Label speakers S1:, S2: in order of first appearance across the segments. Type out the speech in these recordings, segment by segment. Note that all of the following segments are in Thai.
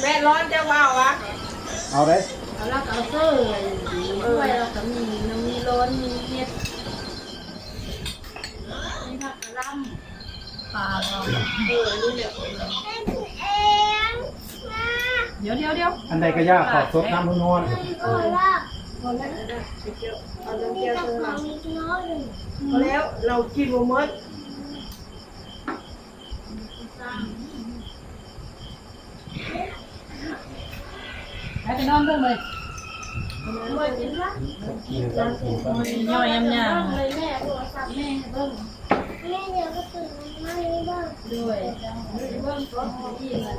S1: แม่ร้อนจะว่าวะ
S2: เอาได้
S3: แล้วก็เอาเสื้อด้วยแล้วก็มีน้ำมีร้อนมีเห็ดมีผักกระลำปลาเรา
S1: นี่เนี่ย
S3: เดี๋ยว
S2: อันใดก็ยากขอบสดน้ำนวล
S1: เอาน้ำเกลือเติมพอแล้วเรากินบ่หมด
S3: ไปนอนเพิ่มเลยย่อยยำ
S4: เลยแม่โทรศัพท์แม่เบิ้งแม่เดี๋ยวก็ตื่นมาเลยเบิ้ง
S3: ด้วยเบิ้งตัวที่มั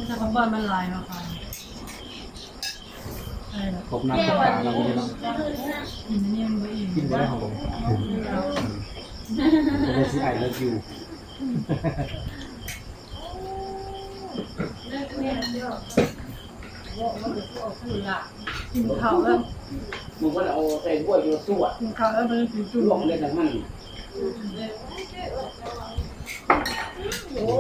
S3: นถ้าเขาบ้านมันลายมาค่ะ
S2: ขอบน้ำต่างๆเราไม่ได้เนาะ
S3: นี่มันไม่อิ่ม
S2: กินได้ของผมจะได้ซีไอแล้วอยู่
S3: กินข้าวแล้ว
S5: มึงก็เอาใส่ถ้วยอยู่สู้อ่ะ
S3: กินข้าวแล้วมันกินจุ่
S5: ลวกเลยแต่มัน
S2: โอ้โห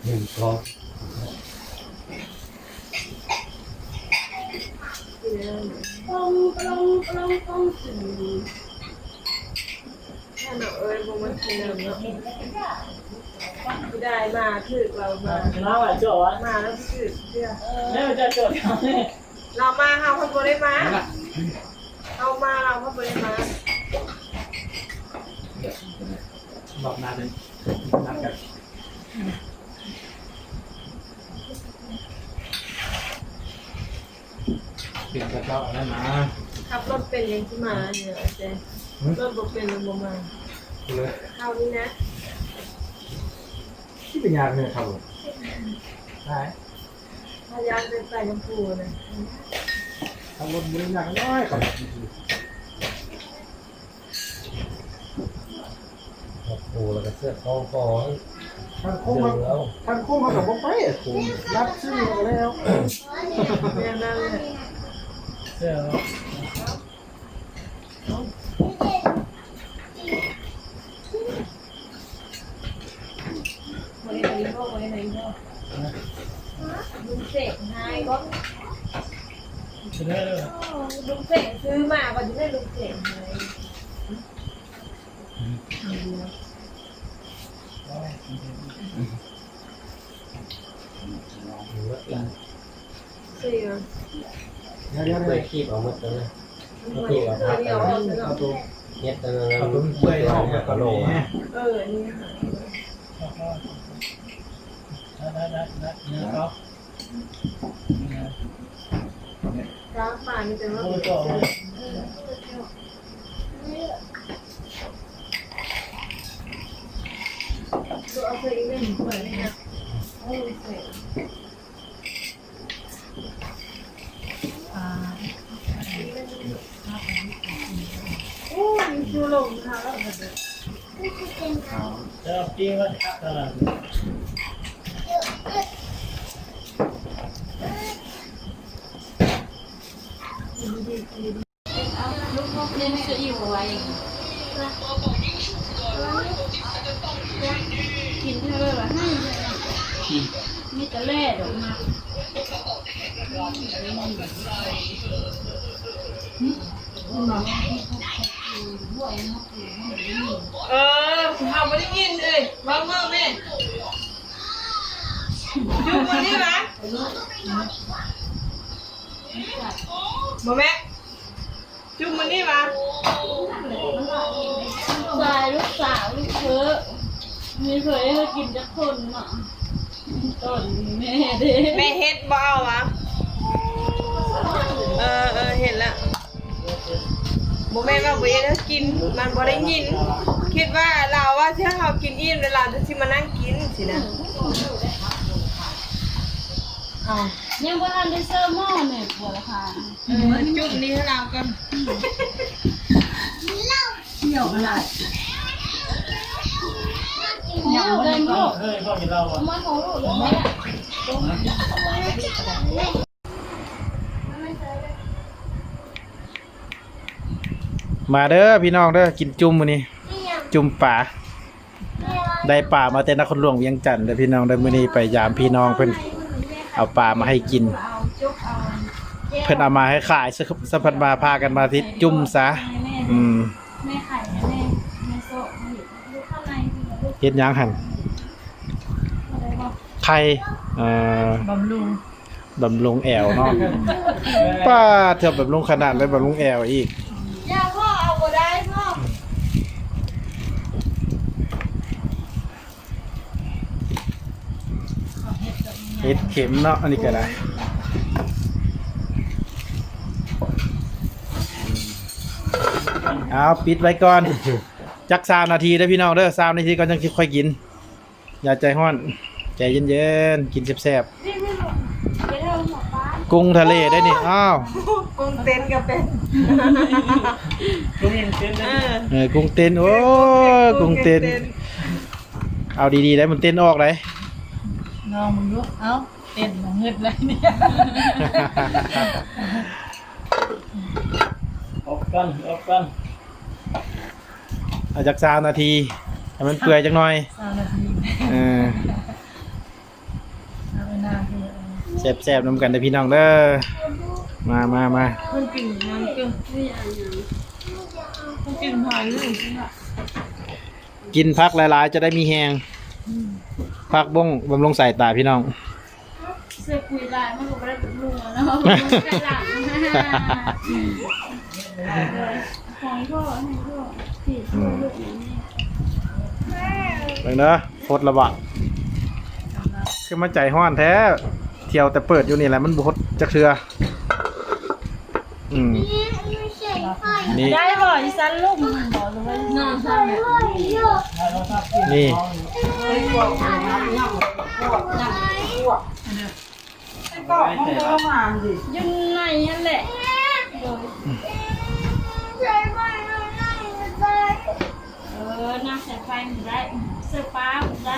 S2: หนึ่งคอ
S4: ต้องสื่อ
S1: แค่เราบ่มันกินเนาะไม่ได้มาถึกเรามา
S5: น้าว่าเจ้าวะ
S1: มาแล้วถึกเชื่อ
S5: เนี่ยจะเจอเขาเนี่ย
S1: เรามาเฮาเพิ่นบ่ได้มาเอามาเราเพิ่นบ่ได้มา
S2: บอกนานเลยนานกันเปลี่ยนกระเจ้าอะไรมา
S1: ขับรถเป็นยังที่มาเนี่ยอาจารย์รถบ่เป็นลงบ่มา
S2: เลย
S1: เท่านี้นะ
S2: ที่เป็นยาเนี่ยครับใช่
S1: พยายามเป็นใส่น้ำปูนะ
S2: ทำรถมืออย่างน้อยกับโอ้แล้วก็เสื้อคอท่านคุ้มเขากับผมไปผมรับซื้อมาแล้ว
S1: แม่นั่นแหละ
S2: เสื้อ
S1: ลุงเสกให้ก็
S2: เสื้อเลย
S1: ลุงเสกซื้อมาก็จะได้ลุงเสกให้เสีย
S2: เดี๋ยว
S5: ไปคีบเอาหมดเลย
S1: เดี๋ยว
S2: เอาตัว
S5: เฮ็ดแต่
S2: เอาตัวเปื่อยออกจากกระโหลกนะ
S1: นี่ร้านป่านี่แต่ว่าตัวเอาไปเล่นเหมือนนะโอ้ยเสกโอ้ยชูลงค่ะแล้วแบบ
S5: เจ้าจริงว่าตลาด
S3: เล่นจะอิ่วไว้กินเท่าไหร่วะมีแต่แร่ดอกมา
S1: เขาไม่ได้ยินเลยบ้าเมื่อแม่จุ๊บวันนี้นะมาแม่จุ๊บวันนี้มา
S3: ชายลูกสาวลูกเขยมีเคยให้กินจักคนอ่ะต้นแม่เด้
S1: แม่เฮ็ดบ่เอาวะเห็นแล้วโมแม่ว่าเวทกินมันบ่ได้ยินคิดว่าเราว่าถ้าเรากินอิ่มแล้วเราจะมานั่งกินสินะเอา
S3: ยังบ่ทันได้เซอร์หม้อแม่ปวดค่ะ
S1: จุ๊บนี้ให้เรากัน
S3: เที่ยวอะไรเที่ยวเลยลูก
S5: เฮ้ยพ่อกินเหล้าอ่ะ
S3: มาของลูกเลยแม่
S2: มาเด้อพี่น้องเด้อกินจุ่มมื้อนี้จุ่มป่า ได้ปลามาแต่นครหลวงเวียงจันทน์เด้อพี่น้องได้มื้อนี้ไปยามพี่น้องเพิ่นเอาปลามาให้กิน
S3: เอาจุกเอา
S2: เพิ่นเอามาให้ขายสัมพันธ์มาพากันมาที่จุ่มซะ
S3: แม่ไข่แม่โซ่ดูข้างในคือ
S2: เฮ็ดหยังหั่น
S3: อะไรบอก
S2: ไข่
S3: บำรุง
S2: บำรุงแอวเนาะป้าเทื่อบำรุงขนาดเลยบำรุงแอวอีก
S3: ย่าพ่อเอาบ่ได้พ่อ
S2: เฮ็ดเข็มเนาะอันนี้ก็ได้เอาปิดไว้ก่อนจัก3นาทีเด้อพี่น้องเด้อ3นาทีก่อนจังสิค่อยกินอย่าใจร้อนใจเย็นๆกินแซ่บๆกุ้งทะเลได้นี่อ้าว
S1: กุ้งเต้นก็เป็น
S5: ลุงเห็นเต้นนะ
S2: กุ้งเต้นโอ้ยกุ้งเต้นเอาดีๆได้มันเต้นออกเลย
S3: น้องมึงดูเอ้าเต้นมาเฮ็ดเลยเนี่ย
S5: ออกกันออกกัน
S2: เอาจาก3นาทีให้มันเปื่อยจักหน่อย
S3: 3 นาที
S2: เออ
S3: เอาไปนานคือ
S2: แซ่บๆนำกันเด้อพี่น้องเด้อมา
S1: มันกินมันกินมันกินผ่านนี่
S2: กินผักหลายๆจะได้มีแฮงผักบ้งบำรุงสายตาพี่น้อง
S3: เสื้อคุยลายมันก็บ่ได้เป็นลุงแล้วเนาะมันกระหลังของพ่อให้พ่อที่ช่วยลูกนี่
S2: เบิ่งเด้อโคตรระบะคือมาใจฮ้อนแท้เที่ยวแต่เปิดอยู่นี่แหละมันบ่ฮดจักเทื่อนี่
S3: ได้บ่อีสันลูกมันบ่รู้ว่านอนซั่นแหละ
S2: นี่
S3: อยู่ในนั่นแหละน้ำใส่ไฟมันได้เสื้อป้าได้